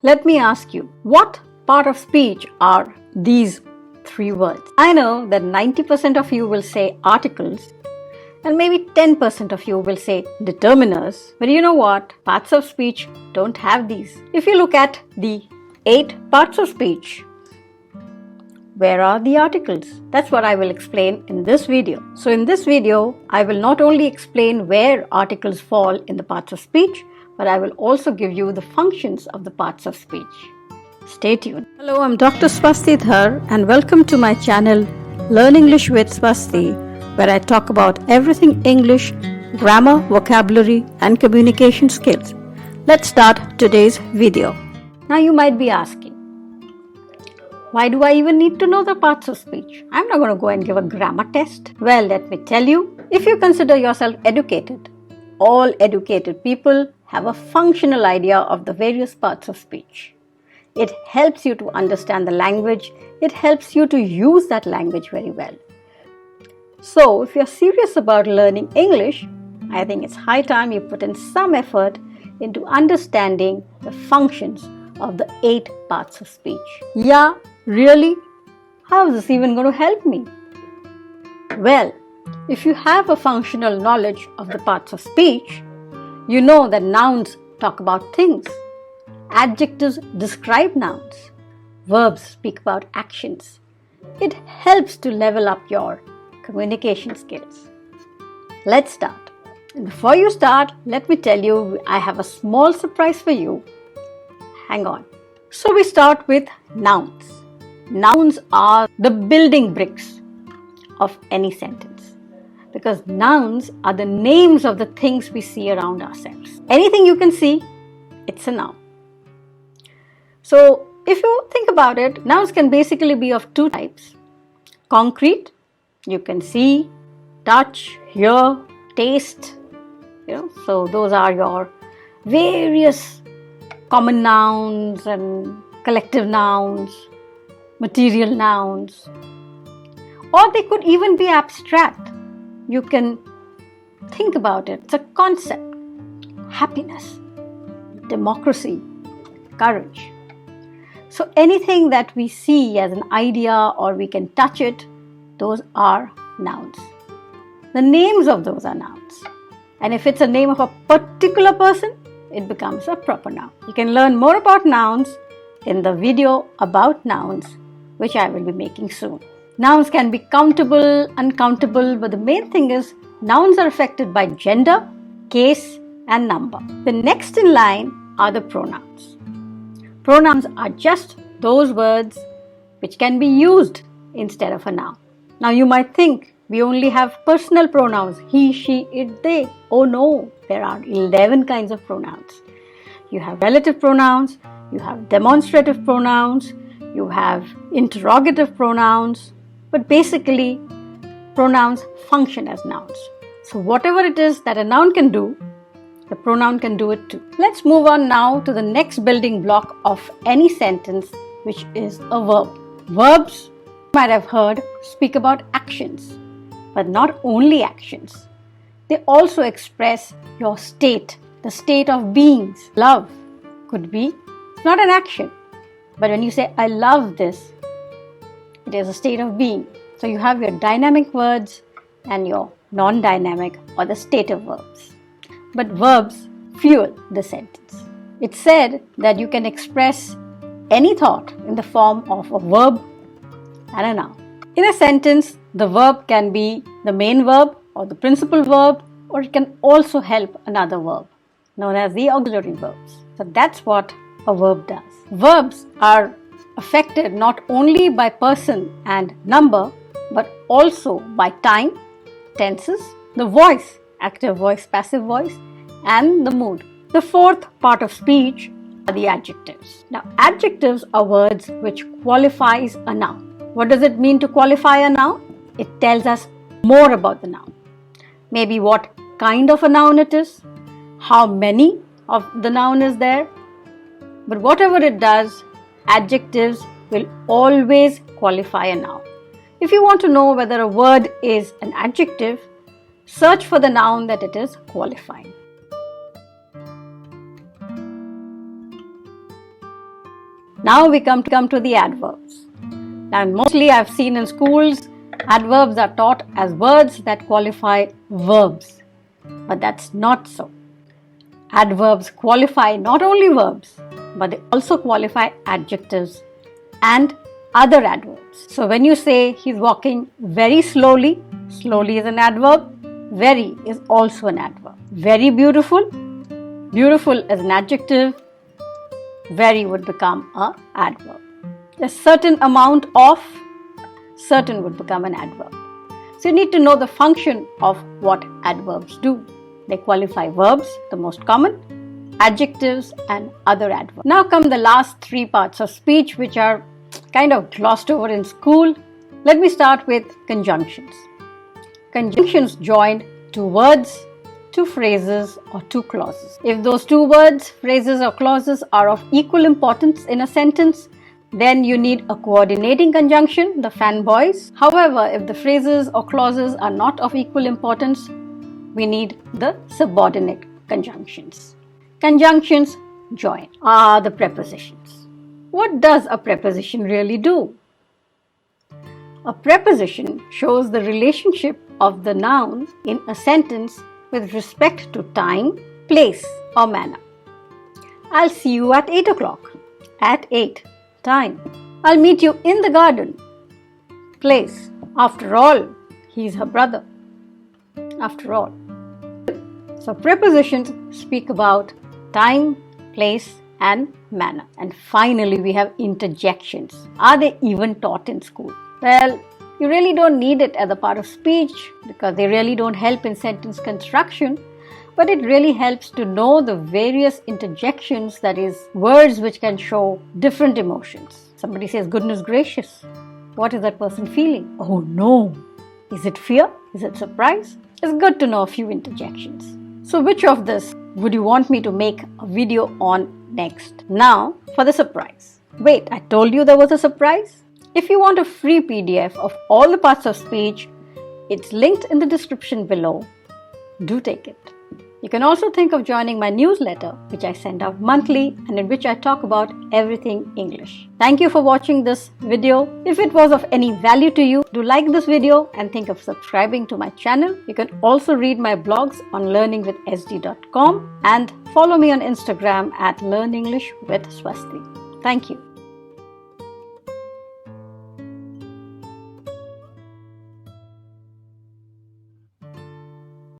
Let me ask you, what part of speech are these three words? I know that 90% of you will say articles and maybe 10% of you will say determiners. But you know what? Parts of speech don't have these. If you look at the 8 parts of speech, where are the articles? That's what I will explain in this video. So in this video, I will not only explain where articles fall in the parts of speech, but I will also give you the functions of the parts of speech. Stay tuned. Hello, I'm Dr. Swasti Dhar and welcome to my channel Learn English with Swasti, where I talk about everything English, grammar, vocabulary and communication skills. Let's start today's video. Now you might be asking, why do I even need to know the parts of speech? I'm not going to go and give a grammar test. Well, let me tell you, if you consider yourself educated, all educated people have a functional idea of the various parts of speech. It helps you to understand the language. It helps you to use that language very well. So, if you're serious about learning English, I think it's high time you put in some effort into understanding the functions of the 8 parts of speech. Yeah, really? How is this even going to help me? Well, if you have a functional knowledge of the parts of speech, you know that nouns talk about things, adjectives describe nouns, verbs speak about actions. It helps to level up your communication skills. Let's start. And before you start, let me tell you, I have a small surprise for you. Hang on. So we start with nouns. Nouns are the building bricks of any sentence, because nouns are the names of the things we see around ourselves. Anything you can see, it's a noun. So if you think about it, nouns can basically be of 2 types. Concrete, you can see, touch, hear, taste, so those are your various common nouns and collective nouns, material nouns. Or they could even be abstract. You can think about it. It's a concept. Happiness, democracy, courage. So anything that we see as an idea or we can touch it, those are nouns. The names of those are nouns. And if it's a name of a particular person, it becomes a proper noun. You can learn more about nouns in the video about nouns, which I will be making soon. Nouns can be countable, uncountable, but the main thing is nouns are affected by gender, case, and number. The next in line are the pronouns. Pronouns are just those words which can be used instead of a noun. Now you might think we only have personal pronouns, he, she, it, they. Oh no, there are 11 kinds of pronouns. You have relative pronouns, you have demonstrative pronouns, you have interrogative pronouns, but basically pronouns function as nouns. So whatever it is that a noun can do, the pronoun can do it too. Let's move on now to the next building block of any sentence, which is a verb. Verbs, you might have heard, speak about actions, but not only actions. They also express your state, the state of beings. Love could be, it's not an action, but when you say, I love this, it is a state of being. So you have your dynamic words and your non-dynamic or the stative verbs. But verbs fuel the sentence. It's said that you can express any thought in the form of a verb and a noun. In a sentence, the verb can be the main verb or the principal verb, or it can also help another verb, known as the auxiliary verbs. So that's what a verb does. Verbs are affected not only by person and number, but also by time, tenses, the voice, active voice, passive voice, and the mood. The 4th part of speech are the adjectives. Now, adjectives are words which qualifies a noun. What does it mean to qualify a noun? It tells us more about the noun. Maybe what kind of a noun it is, how many of the noun is there. But whatever it does, adjectives will always qualify a noun. If you want to know whether a word is an adjective, search for the noun that it is qualifying. Now we come to the adverbs. Now mostly I've seen in schools, adverbs are taught as words that qualify verbs. But that's not so. Adverbs qualify not only verbs, but they also qualify adjectives and other adverbs. So when you say he's walking very slowly, slowly is an adverb, very is also an adverb. Very beautiful, beautiful is an adjective, very would become an adverb. A certain amount of, certain would become an adverb. So you need to know the function of what adverbs do. They qualify verbs, the most common, adjectives and other adverbs. Now come the last three parts of speech which are kind of glossed over in school. Let me start with conjunctions. Conjunctions join two words, two phrases or two clauses. If those two words, phrases or clauses are of equal importance in a sentence, then you need a coordinating conjunction, the fanboys. However, if the phrases or clauses are not of equal importance, we need the subordinate conjunctions. Conjunctions join are the prepositions. What does a preposition really do? A preposition shows the relationship of the noun in a sentence with respect to time, place or manner. I'll see you at 8 o'clock. At 8, time. I'll meet you in the garden. Place. After all, he's her brother. After all. So prepositions speak about time, place and manner. And finally we have interjections. Are they even taught in school? Well, you really don't need it as a part of speech because they really don't help in sentence construction, but it really helps to know the various interjections, that is, words which can show different emotions. Somebody says, goodness gracious, what is that person feeling? Oh no! Is it fear? Is it surprise? It's good to know a few interjections. So which of this would you want me to make a video on next? Now for the surprise. Wait, I told you there was a surprise? If you want a free PDF of all the parts of speech, it's linked in the description below. Do take it. You can also think of joining my newsletter, which I send out monthly and in which I talk about everything English. Thank you for watching this video. If it was of any value to you, do like this video and think of subscribing to my channel. You can also read my blogs on learningwithsd.com and follow me on Instagram at learnenglishwithswasti. Thank you.